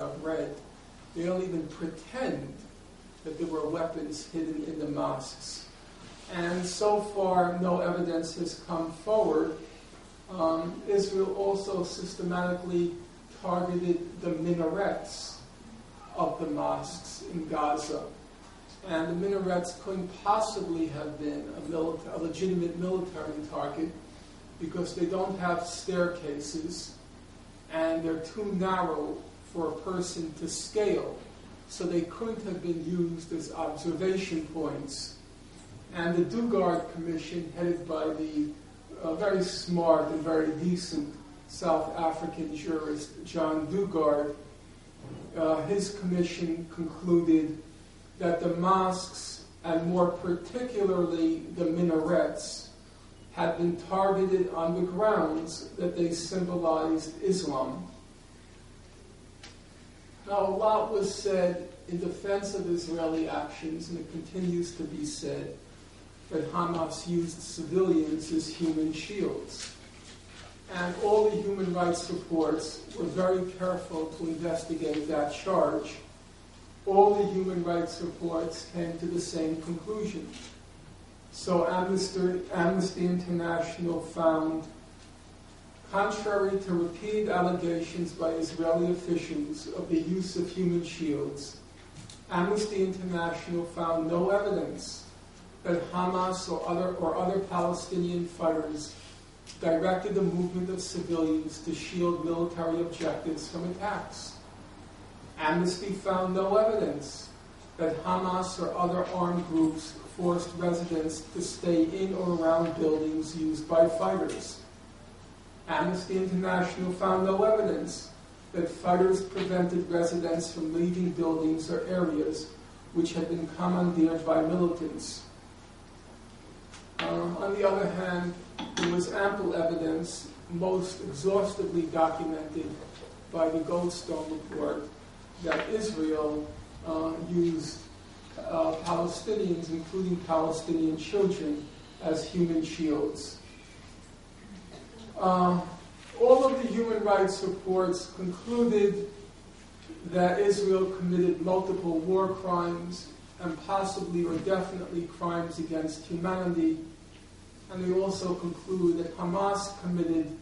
I've read, they don't even pretend that there were weapons hidden in the mosques. And so far, no evidence has come forward. Israel also systematically targeted the minarets of the mosques in Gaza. And the minarets couldn't possibly have been a legitimate military target because they don't have staircases and they're too narrow for a person to scale. So they couldn't have been used as observation points. And the Dugard Commission, headed by the very smart and very decent South African jurist John Dugard, his commission concluded that the mosques, and more particularly the minarets, had been targeted on the grounds that they symbolized Islam. Now, a lot was said in defense of Israeli actions, and it continues to be said, that Hamas used civilians as human shields. And all the human rights reports were very careful to investigate that charge. All the human rights reports came to the same conclusion. So Amnesty International found, contrary to repeated allegations by Israeli officials of the use of human shields, Amnesty International found no evidence that Hamas or other Palestinian fighters directed the movement of civilians to shield military objectives from attacks. Amnesty found no evidence that Hamas or other armed groups forced residents to stay in or around buildings used by fighters. Amnesty International found no evidence that fighters prevented residents from leaving buildings or areas which had been commandeered by militants. On the other hand, there was ample evidence, most exhaustively documented by the Goldstone report, that Israel used Palestinians, including Palestinian children, as human shields. All of the human rights reports concluded that Israel committed multiple war crimes and possibly or definitely crimes against humanity. And they also conclude that Hamas committed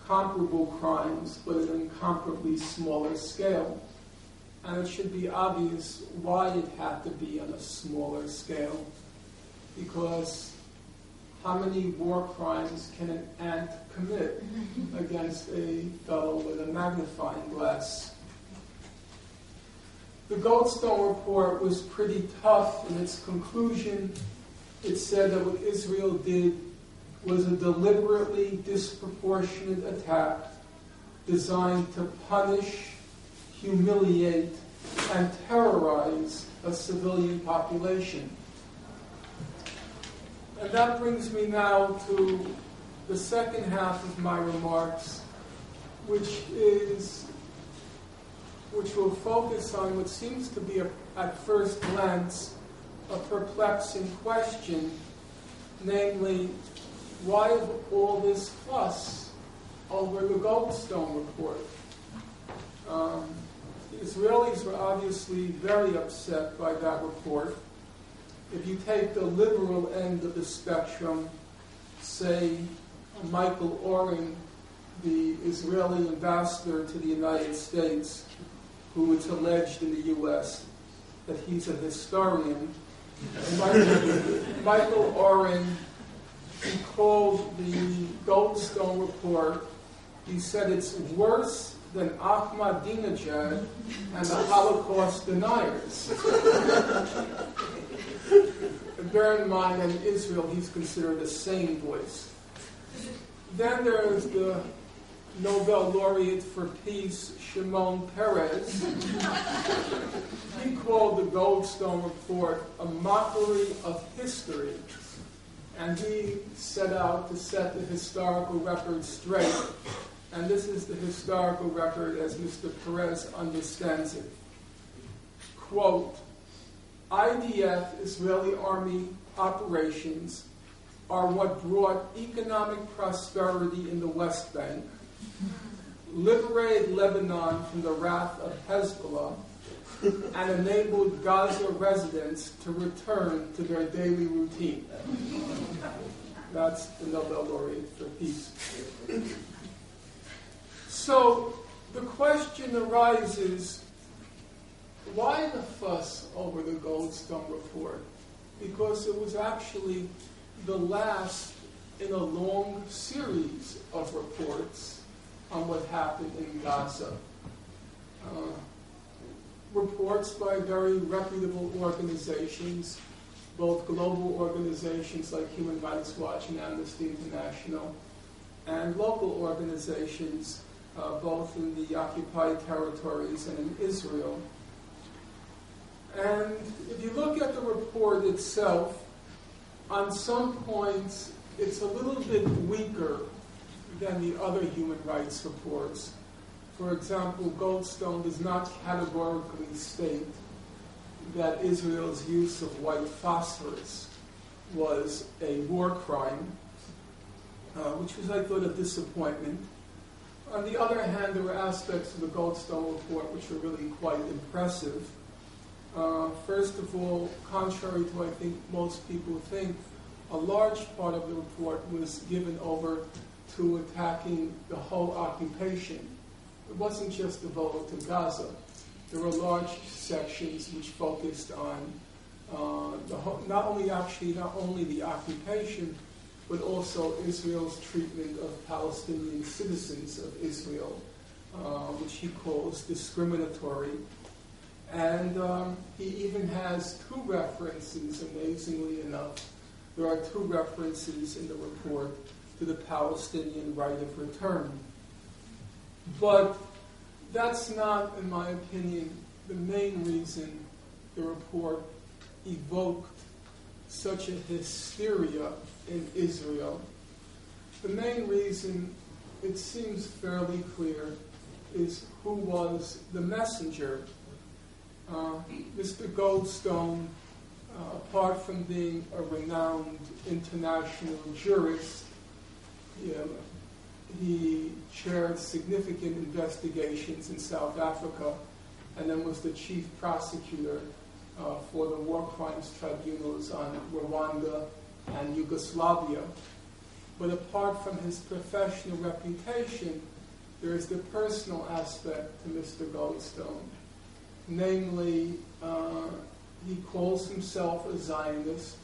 comparable crimes, but at an incomparably smaller scale. And it should be obvious why it had to be on a smaller scale, because how many war crimes can an ant commit against a fellow with a magnifying glass? The Goldstone report was pretty tough in its conclusion. It said that what Israel did was a deliberately disproportionate attack designed to punish, humiliate, and terrorize a civilian population. And that brings me now to the second half of my remarks, which will focus on what seems to be, at first glance, a perplexing question, namely, why all this fuss over the Goldstone report? The Israelis were obviously very upset by that report. If you take the liberal end of the spectrum, say Michael Oren, the Israeli ambassador to the United States, who it's alleged in the U.S. that he's a historian, Michael Oren, he called the Goldstone report, he said it's worse than Ahmadinejad and the Holocaust deniers. And bear in mind, in Israel, he's considered a sane voice. Then there's the Nobel laureate for peace, Shimon Peres. He called the Goldstone report a mockery of history. And he set out to set the historical record straight. And this is the historical record as Mr. Perez understands it. Quote, IDF, Israeli Army operations, are what brought economic prosperity in the West Bank, liberated Lebanon from the wrath of Hezbollah, and enabled Gaza residents to return to their daily routine. That's the Nobel laureate for peace. So the question arises, why the fuss over the Goldstone report? Because it was actually the last in a long series of reports on what happened in Gaza. Reports by very reputable organizations, both global organizations like Human Rights Watch and Amnesty International, and local organizations both in the occupied territories and in Israel. And if you look at the report itself, on some points it's a little bit weaker than the other human rights reports. For example, Goldstone does not categorically state that Israel's use of white phosphorus was a war crime, which was, I thought, a disappointment. On the other hand, there were aspects of the Goldstone report which were really quite impressive. First of all, contrary to what I think most people think, a large part of the report was given over to attacking the whole occupation. It wasn't just devoted to Gaza. There were large sections which focused on not only the occupation, but also Israel's treatment of Palestinian citizens of Israel, which he calls discriminatory. And he even has two references, amazingly enough. There are two references in the report to the Palestinian right of return. But that's not, in my opinion, the main reason the report evoked such a hysteria in Israel. The main reason, it seems fairly clear, is who was the messenger. Mr. Goldstone, apart from being a renowned international jurist, he chaired significant investigations in South Africa and then was the chief prosecutor for the war crimes tribunals on Rwanda and Yugoslavia. But apart from his professional reputation, there is the personal aspect to Mr. Goldstone. Namely, he calls himself a Zionist.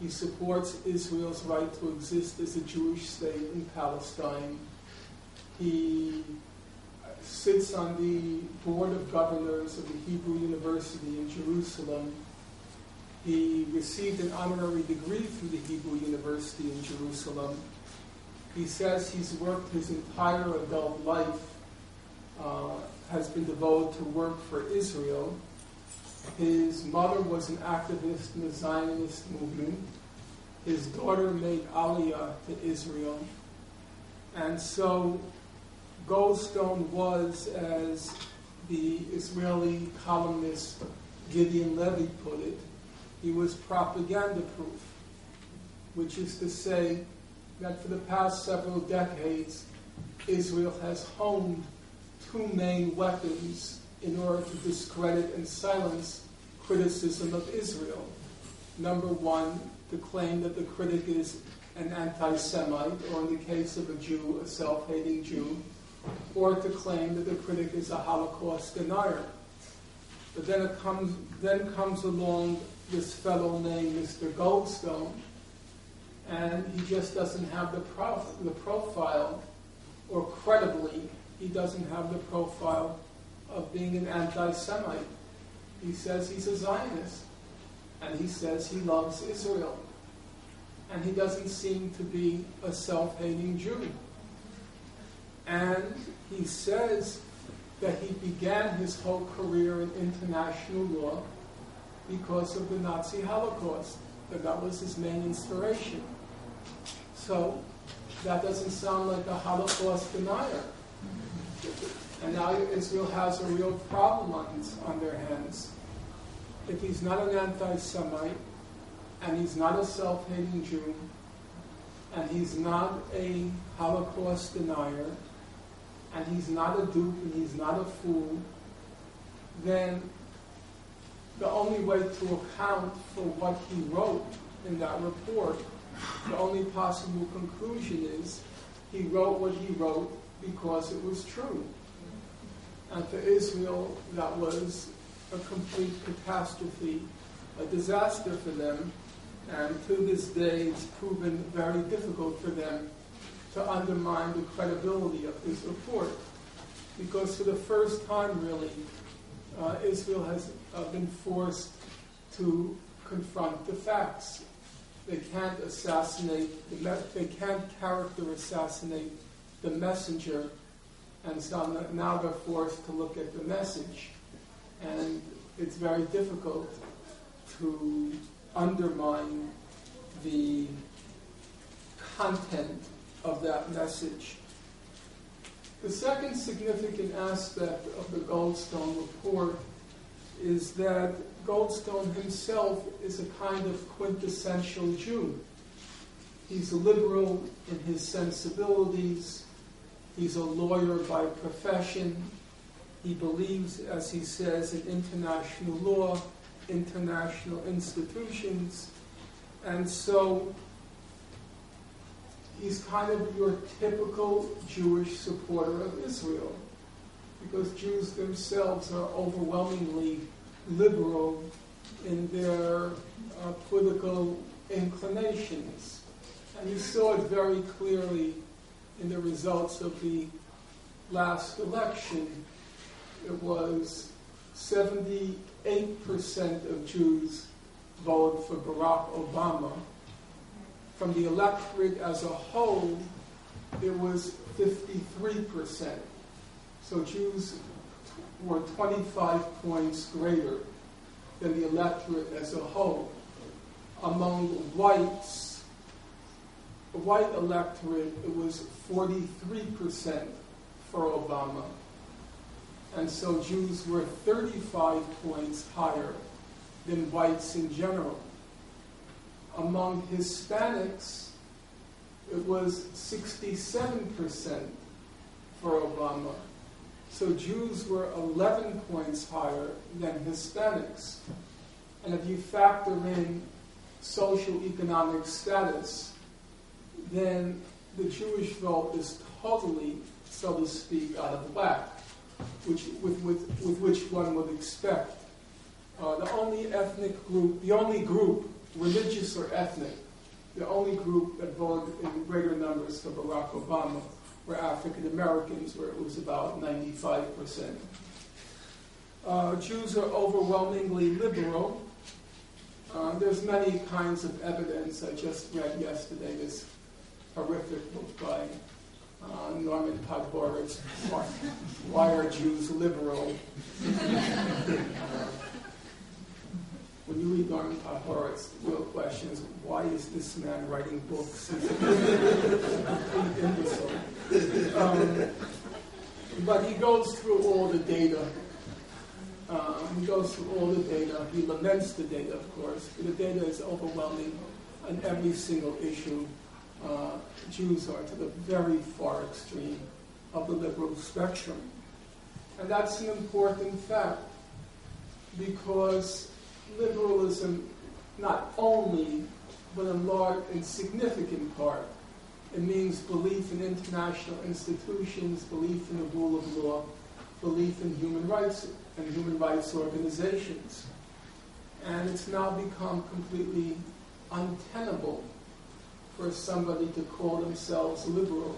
He supports Israel's right to exist as a Jewish state in Palestine. He sits on the board of governors of the Hebrew University in Jerusalem. He received an honorary degree from the Hebrew University in Jerusalem. He says he's worked his entire adult life, has been devoted to work for Israel. His mother was an activist in the Zionist movement. His daughter made Aliyah to Israel. And so Goldstone was, as the Israeli columnist Gideon Levy put it, he was propaganda-proof, which is to say that for the past several decades, Israel has honed two main weapons in order to discredit and silence criticism of Israel. Number one, to claim that the critic is an anti-Semite, or in the case of a Jew, a self-hating Jew, or to claim that the critic is a Holocaust denier. But then comes along this fellow named Mr. Goldstone, and he just doesn't have the profile, or credibly, he doesn't have the profile of being an anti-Semite. He says he's a Zionist, and he says he loves Israel. And he doesn't seem to be a self-hating Jew. And he says that he began his whole career in international law because of the Nazi Holocaust, that was his main inspiration. So that doesn't sound like a Holocaust denier. And now Israel has a real problem on their hands. If he's not an anti-Semite, and he's not a self-hating Jew, and he's not a Holocaust denier, and he's not a dupe and he's not a fool, then the only way to account for what he wrote in that report, the only possible conclusion is he wrote what he wrote because it was true. And for Israel, that was a complete catastrophe, a disaster for them, and to this day it's proven very difficult for them to undermine the credibility of his report. Because for the first time, really, Israel has been forced to confront the facts. They can't they can't character assassinate the messenger, and so now they're forced to look at the message. And it's very difficult to undermine the content of that message. The second significant aspect of the Goldstone report is that Goldstone himself is a kind of quintessential Jew. He's a liberal in his sensibilities. He's a lawyer by profession. He believes, as he says, in international law, international institutions. And so he's kind of your typical Jewish supporter of Israel, because Jews themselves are overwhelmingly liberal in their political inclinations. And you saw it very clearly in the results of the last election. It was 78% of Jews voted for Barack Obama. From the electorate as a whole, it was 53%. So Jews were 25 points greater than the electorate as a whole. Among whites, the white electorate, it was 43% for Obama. And so Jews were 35 points higher than whites in general. Among Hispanics, it was 67% for Obama. So Jews were 11 points higher than Hispanics. And if you factor in socioeconomic status, then the Jewish vote is totally, so to speak, out of whack, with which one would expect. The only group, religious or ethnic, the only group that voted in greater numbers for Barack Obama were African Americans, where it was about 95%. Jews are overwhelmingly liberal. There's many kinds of evidence. I just read yesterday this horrific book by Norman Podhoretz, Why Are Jews Liberal? When you read Norman Podhoretz, the real question is, why is this man writing books? He's a complete imbecile. But he goes through all the data. He laments the data, of course, but the data is overwhelming on every single issue. Jews are to the very far extreme of the liberal spectrum. And that's an important fact, because liberalism, not only, but in large and significant part, it means belief in international institutions, belief in the rule of law, belief in human rights and human rights organizations. And it's now become completely untenable for somebody to call themselves liberal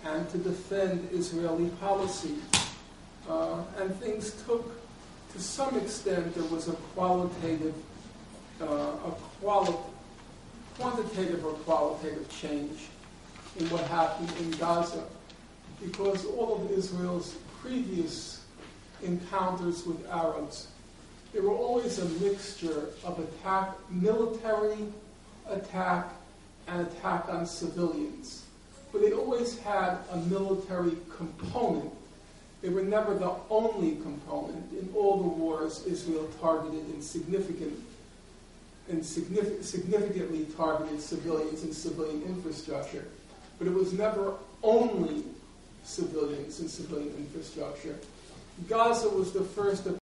and to defend Israeli policy. And things took, to some extent, there was a quantitative or qualitative change in what happened in Gaza, because all of Israel's previous encounters with Arabs, they were always a mixture of military attack, and attack on civilians. But they always had a military component. They were never the only component. In all the wars, Israel targeted significantly targeted civilians and civilian infrastructure. But it was never only civilians and civilian infrastructure. Gaza was the first